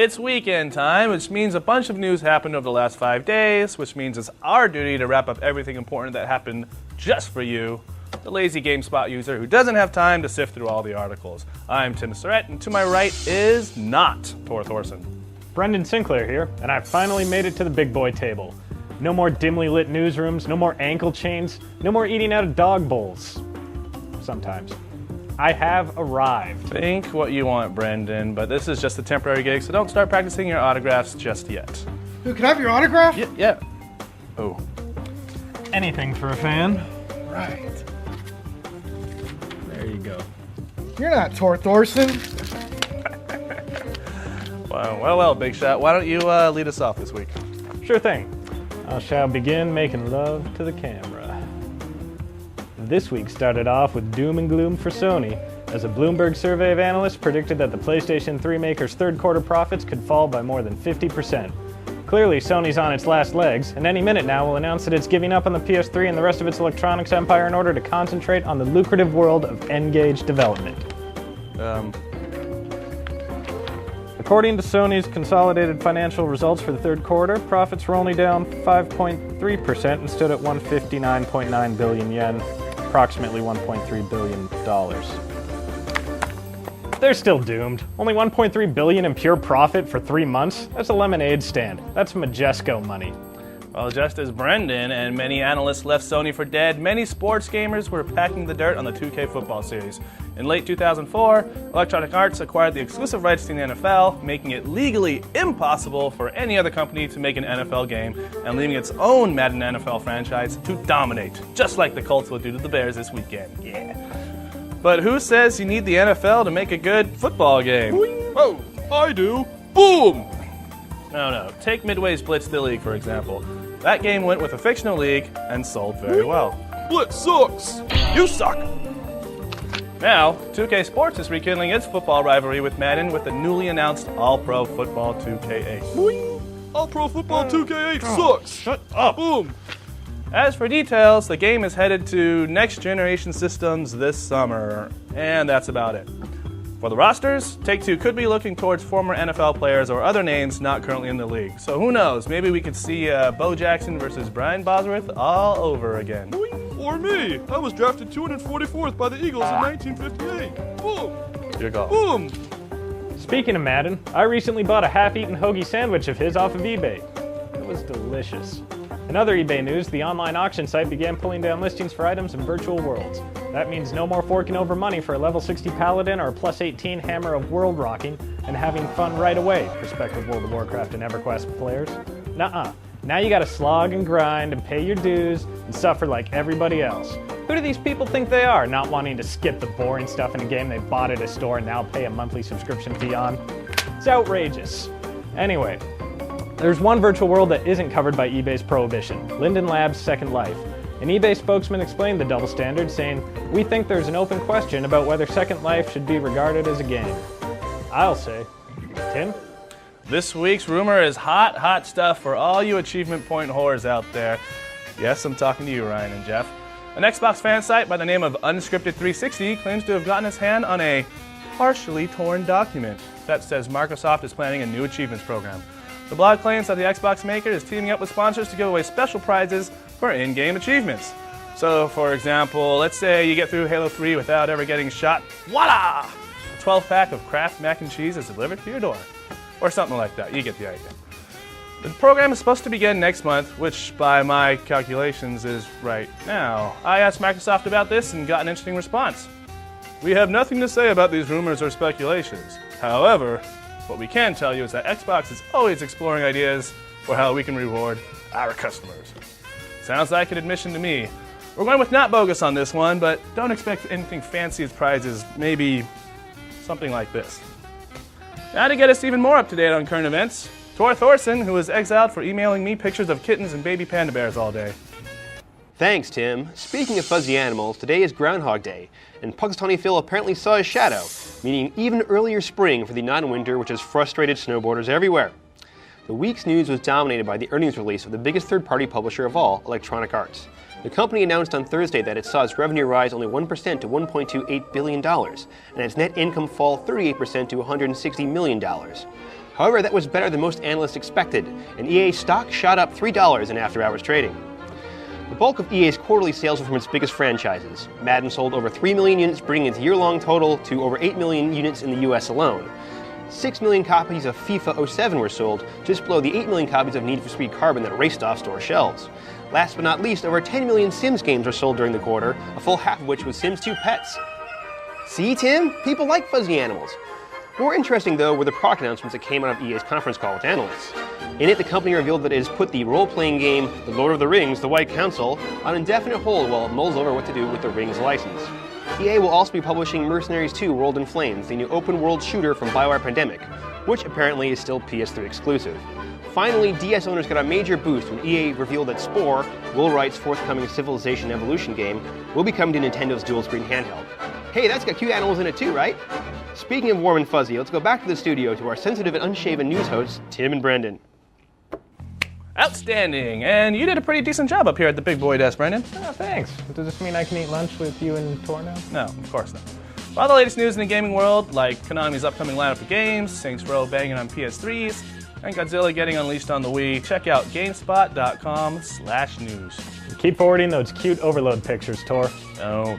It's weekend time, which means a bunch of news happened over the last 5 days, which means it's our duty to wrap up everything important that happened just for you, the lazy GameSpot user who doesn't have time to sift through all the articles. I'm Tim Surratt, and to my right is not Tor Thorson. Brendan Sinclair here, and I finally made it to the big boy table. No more dimly lit newsrooms, no more ankle chains, no more eating out of dog bowls. Sometimes. I have arrived. Think what you want, Brendan, but this is just a temporary gig, so don't start practicing your autographs just yet. Dude, can I have your autograph? Yeah. Oh. Anything for a fan. Right. There you go. You're not Tor Thorson. Well, Big Shot. Why don't you lead us off this week? Sure thing. I shall begin making love to the camera. This week started off with doom and gloom for Sony, as a Bloomberg survey of analysts predicted that the PlayStation 3 maker's third quarter profits could fall by more than 50%. Clearly, Sony's on its last legs, and any minute now will announce that it's giving up on the PS3 and the rest of its electronics empire in order to concentrate on the lucrative world of N-Gage development. According to Sony's consolidated financial results for the third quarter, profits were only down 5.3% and stood at 159.9 billion yen, approximately $1.3 billion. They're still doomed. Only $1.3 billion in pure profit for 3 months? That's a lemonade stand. That's Majesco money. Well, just as Brendan and many analysts left Sony for dead, many sports gamers were packing the dirt on the 2K football series. In late 2004, Electronic Arts acquired the exclusive rights to the NFL, making it legally impossible for any other company to make an NFL game, and leaving its own Madden NFL franchise to dominate, just like the Colts will do to the Bears this weekend. Yeah. But who says you need the NFL to make a good football game? Oh, I do. Boom! No. Take Midway's Blitz the League, for example. That game went with a fictional league and sold very well. Blitz sucks! You suck! Now, 2K Sports is rekindling its football rivalry with Madden with the newly announced All-Pro Football 2K8. All-Pro Football 2K8 sucks! Shut up! Boom! As for details, the game is headed to next-generation systems this summer, and that's about it. For the rosters, Take-Two could be looking towards former NFL players or other names not currently in the league. So who knows, maybe we could see Bo Jackson versus Brian Bosworth all over again. Or me! I was drafted 244th by the Eagles in 1958. Boom! Your call. Boom! Speaking of Madden, I recently bought a half-eaten hoagie sandwich of his off of eBay. It was delicious. In other eBay news, the online auction site began pulling down listings for items in virtual worlds. That means no more forking over money for a level 60 paladin or a plus 18 hammer of world rocking and having fun right away, prospective World of Warcraft and EverQuest players. Nuh-uh. Now you gotta slog and grind and pay your dues and suffer like everybody else. Who do these people think they are, not wanting to skip the boring stuff in a game they bought at a store and now pay a monthly subscription fee on? It's outrageous. Anyway, there's one virtual world that isn't covered by eBay's prohibition, Linden Labs' Second Life. An eBay spokesman explained the double standard, saying, "We think there's an open question about whether Second Life should be regarded as a game." I'll say. Tim? This week's rumor is hot stuff for all you achievement point whores out there. Yes, I'm talking to you, Ryan and Jeff. An Xbox fan site by the name of Unscripted360 claims to have gotten its hand on a partially torn document that says Microsoft is planning a new achievements program. The blog claims that the Xbox maker is teaming up with sponsors to give away special prizes for in-game achievements. So, for example, let's say you get through Halo 3 without ever getting shot. Voila! A 12-pack of Kraft mac and cheese is delivered to your door. Or something like that. You get the idea. The program is supposed to begin next month, which by my calculations is right now. I asked Microsoft about this and got an interesting response. We have nothing to say about these rumors or speculations. However, what we can tell you is that Xbox is always exploring ideas for how we can reward our customers. Sounds like an admission to me. We're going with not bogus on this one, but don't expect anything fancy as prizes. Maybe something like this. Now to get us even more up to date on current events, Tor Thorson, who was exiled for emailing me pictures of kittens and baby panda bears all day. Thanks, Tim. Speaking of fuzzy animals, today is Groundhog Day, and Punxsutawney Phil apparently saw his shadow, meaning even earlier spring for the non-winter, which has frustrated snowboarders everywhere. The week's news was dominated by the earnings release of the biggest third-party publisher of all, Electronic Arts. The company announced on Thursday that it saw its revenue rise only 1% to $1.28 billion, and its net income fall 38% to $160 million. However, that was better than most analysts expected, and EA stock shot up $3 in after-hours trading. The bulk of EA's quarterly sales were from its biggest franchises. Madden sold over 3 million units, bringing its year-long total to over 8 million units in the US alone. 6 million copies of FIFA 07 were sold, just below the 8 million copies of Need for Speed Carbon that raced off store shelves. Last but not least, over 10 million Sims games were sold during the quarter, a full half of which was Sims 2 Pets. See, Tim? People like fuzzy animals. More interesting, though, were the product announcements that came out of EA's conference call with analysts. In it, the company revealed that it has put the role-playing game The Lord of the Rings, The White Council, on indefinite hold while it mulls over what to do with the Rings license. EA will also be publishing Mercenaries 2 World in Flames, the new open-world shooter from BioWare Pandemic, which apparently is still PS3 exclusive. Finally, DS owners got a major boost when EA revealed that Spore, Will Wright's forthcoming Civilization Evolution game, will be coming to Nintendo's dual-screen handheld. Hey, that's got cute animals in it too, right? Speaking of warm and fuzzy, let's go back to the studio to our sensitive and unshaven news hosts, Tim and Brendan. Outstanding, and you did a pretty decent job up here at the big boy desk, Brendan. Oh, thanks. Does this mean I can eat lunch with you and Tor now? No, of course not. For all the latest news in the gaming world, like Konami's upcoming lineup of games, Saints Row banging on PS3s, and Godzilla getting unleashed on the Wii, check out GameSpot.com/news. Keep forwarding those cute overload pictures, Tor. Don't.